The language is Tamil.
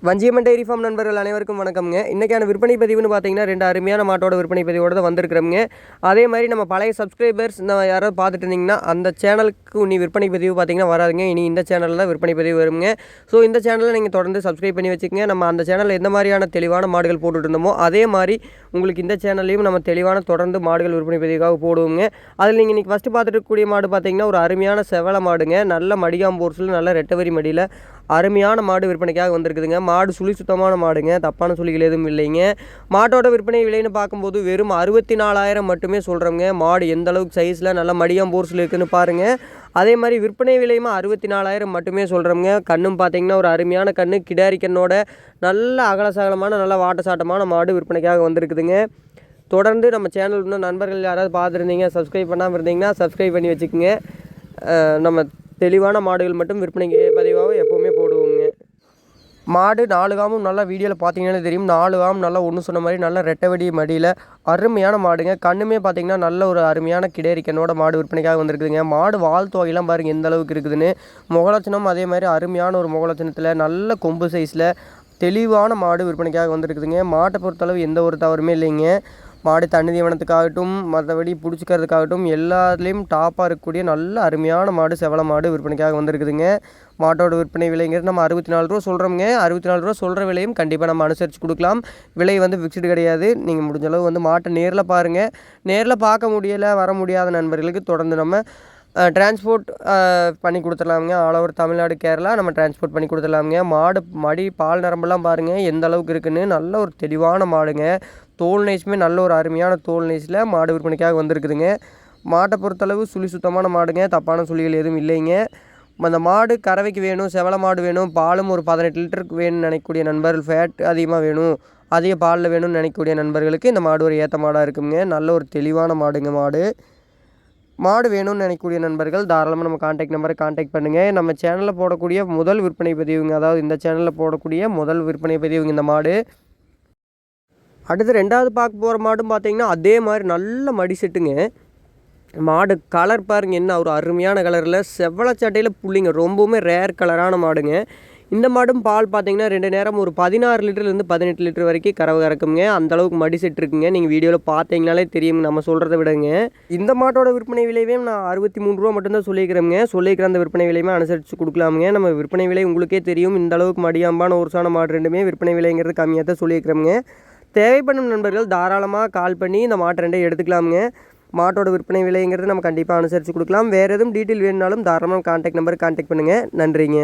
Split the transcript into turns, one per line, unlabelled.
வஞ்சியம்மன் டெய்ரி ஃபார்ம் நண்பர்கள் அனைவருக்கும் வணக்கம்ங்க. இன்றைக்கான விற்பனை பதிவுன்னு பார்த்தீங்கன்னா 2 அருமையான மாட்டோட விற்பனை பதிவோடு தான் வந்திருக்கிறோங்க. அதே மாதிரி நம்ம பழைய சப்ஸ்கிரைபர்ஸ் யாராவது பார்த்துட்டு இருந்தீங்கன்னா அந்த சேனலுக்கு இனி விற்பனை பதிவு பார்த்தீங்கன்னா வராதுங்க. இனி இந்த சேனலில் தான் விற்பனை பதிவு வருங்க. ஸோ இந்த சேனலில் நீங்கள் தொடர்ந்து சப்ஸ்கிரைப் பண்ணி வச்சுக்கோங்க. நம்ம அந்த சேனலில் எந்த மாதிரியான தெளிவான மாடுகள் போட்டுட்டு இருந்தோமோ அதே மாதிரி உங்களுக்கு இந்த சேனல்லையும் நம்ம தெளிவான தொடர்ந்து மாடுகள் விற்பனை பதிவுக்காக போடுவோங்க. அதில் நீங்கள் இன்றைக்கி ஃபஸ்ட்டு பார்த்துட்டு இருக்கக்கூடிய மாடு பார்த்தீங்கன்னா ஒரு அருமையான செவலை மாடுங்க. நல்ல மடிகாம்போர்ஸில் நல்ல ரெட்டவரி மடியில் அருமையான மாடு விற்பனைக்காக வந்திருக்குதுங்க. மாடு சுழி சுத்தமான மாடுங்க, தப்பான சுழிகள் எதுவும் இல்லைங்க. மாட்டோட விற்பனை விலைன்னு பார்க்கும்போது வெறும் 64,000 மட்டுமே சொல்கிறோங்க. மாடு எந்த அளவுக்கு சைஸில் நல்ல மடியாம் போர்ஸில் இருக்குதுன்னு பாருங்கள். அதே மாதிரி விற்பனை விலையுமா 64,000 மட்டுமே சொல்கிறோங்க. கண்ணும் பார்த்தீங்கன்னா ஒரு அருமையான கண்ணு, கிடாரி கண்ணோட நல்ல அகலசகலமான நல்ல வாட்டசாட்டமான மாடு விற்பனைக்காக வந்திருக்குதுங்க. தொடர்ந்து நம்ம சேனல் இன்னும் நண்பர்கள் யாராவது பார்த்துருந்தீங்க சப்ஸ்கிரைப் பண்ணாமல் இருந்தீங்கன்னா சப்ஸ்கிரைப் பண்ணி வச்சுக்கோங்க. நம்ம தெளிவான மாடுகள் மட்டும் விற்பனைக்கு பதிவாகவும் எப்போவுமே போடுவோங்க. மாடு 4 காமும் நல்லா வீடியோவில் பார்த்தீங்கன்னா தெரியும். 4 காமும் நல்லா ஒன்று சொன்ன மாதிரி நல்ல ரெட்டவடி மடியில் அருமையான மாடுங்க. கண்ணுமே பார்த்தீங்கன்னா நல்ல ஒரு அருமையான கிடேரிக்கனோட மாடு விற்பனைக்காக வந்திருக்குதுங்க. மாடு வால் தொகையெல்லாம் பாருங்கள் எந்த அளவுக்கு இருக்குதுன்னு. முகலட்சணம் அதே மாதிரி அருமையான ஒரு முகலட்சணத்தில் நல்ல கொம்பு சைஸில் தெளிவான மாடு விற்பனைக்காக வந்திருக்குதுங்க. மாட்டை பொறுத்தளவு எந்த ஒரு தவறுமே இல்லைங்க. மாடு தண்ணி தீவனத்துக்காகட்டும் மற்றபடி பிடிச்சிக்கிறதுக்காகட்டும் எல்லாத்துலேயும் டாப்பாக இருக்கக்கூடிய நல்ல அருமையான மாடு செவலை மாடு விற்பனைக்காக வந்திருக்குதுங்க. மாட்டோட விற்பனை விலைங்கிறது நம்ம 64 ரூபா சொல்கிறோங்க. 64 ரூபா சொல்கிற விலையும் கண்டிப்பாக நம்ம அனுசரித்து கொடுக்கலாம். விலை ஃபிக்ஸ்டு கிடையாது. நீங்கள் முடிஞ்ச அளவு மாட்டை நேரில் பாருங்கள். நேரில் பார்க்க முடியலை வர முடியாத நண்பர்களுக்கு தொடர்ந்து நம்ம டிரான்ஸ்போர்ட் பண்ணி கொடுத்துடலாமுங்க. ஆல் ஓவர் தமிழ்நாடு கேரளா நம்ம டிரான்ஸ்போர்ட் பண்ணி கொடுத்துடலாமுங்க. மாடு மடி பால் நரம்பெல்லாம் பாருங்கள் எந்த அளவுக்கு இருக்குதுன்னு. நல்ல ஒரு தெளிவான மாடுங்க. தோல் நைஸுமே நல்ல ஒரு அருமையான தோல் நைஸில் மாடு விற்பனைக்காக வந்திருக்குதுங்க. மாட்டை பொறுத்தளவு சுழி சுத்தமான மாடுங்க, தப்பான சுழிகள் எதுவும் இல்லைங்க. அந்த மாடு கறவைக்கு வேணும், செவலை மாடு வேணும், பாலும் ஒரு 18 லிட்டருக்கு வேணும்னு நினைக்கக்கூடிய நண்பர்கள், ஃபேட் அதிகமாக வேணும், அதிக பாலில் வேணும்னு நினைக்கக்கூடிய நண்பர்களுக்கு இந்த மாடு ஒரு ஏற்ற மாடாக இருக்குங்க. நல்ல ஒரு தெளிவான மாடுங்க. மாடு வேணும்னு நினைக்கக்கூடிய நண்பர்கள் தாராளமாக நம்ம கான்டாக்ட் நம்பரை கான்டாக்ட் பண்ணுங்கள். நம்ம சேனலில் போடக்கூடிய முதல் விற்பனை பதிவுங்க, அதாவது இந்த சேனலில் போடக்கூடிய முதல் விற்பனை பதிவுங்க இந்த மாடு. அடுத்து 2வது பார்க்க போகிற மாடும் பார்த்தீங்கன்னா அதே மாதிரி நல்ல மடி செட்டுங்க. மாடு கலர் பாருங்கள் என்ன ஒரு அருமையான கலரில் செவலை சட்டையில் புள்ளிங்க, ரொம்பவுமே ரேர் கலரான மாடுங்க. இந்த மாடும் பால் பார்த்தீங்கன்னா 2 நேரம் ஒரு 16 லிட்டர்லேருந்து 18 லிட்டர் வரைக்கும் கறவை கறக்குங்க. அந்தளவுக்கு மடி செட் இருக்குங்க. நீங்கள் வீடியோவில் பார்த்தீங்கனாலே தெரியும் நம்ம சொல்கிறத விடங்க. இந்த மாட்டோட விற்பனை விலையும் நான் 63 ரூபா மட்டும்தான் சொல்லியிருக்கிற அந்த விற்பனை விலையுமே அனுசரித்து கொடுக்கலாமுங்க. நம்ம விற்பனை விலை உங்களுக்கே தெரியும். இந்த அளவுக்கு மடியாம்பான ஒருசான மாடு ரெண்டுமே விற்பனை விலைங்கிறது கம்மியாக தான் சொல்லியிருக்கிறோங்க. தேவைப்படும் நண்பர்கள் தாராளமாக கால் பண்ணி இந்த மாட்டை 2 எடுத்துக்கலாமுங்க. மாட்டோட விற்பனை விலைங்கிறது நம்ம கண்டிப்பாக அனுசரித்து கொடுக்கலாம். வேறு எதுவும் டீட்டெயில் வேணுனாலும் தாராளமாக கான்டாக்ட் நம்பருக்கு கான்டாக்ட் பண்ணுங்கள். நன்றிங்க.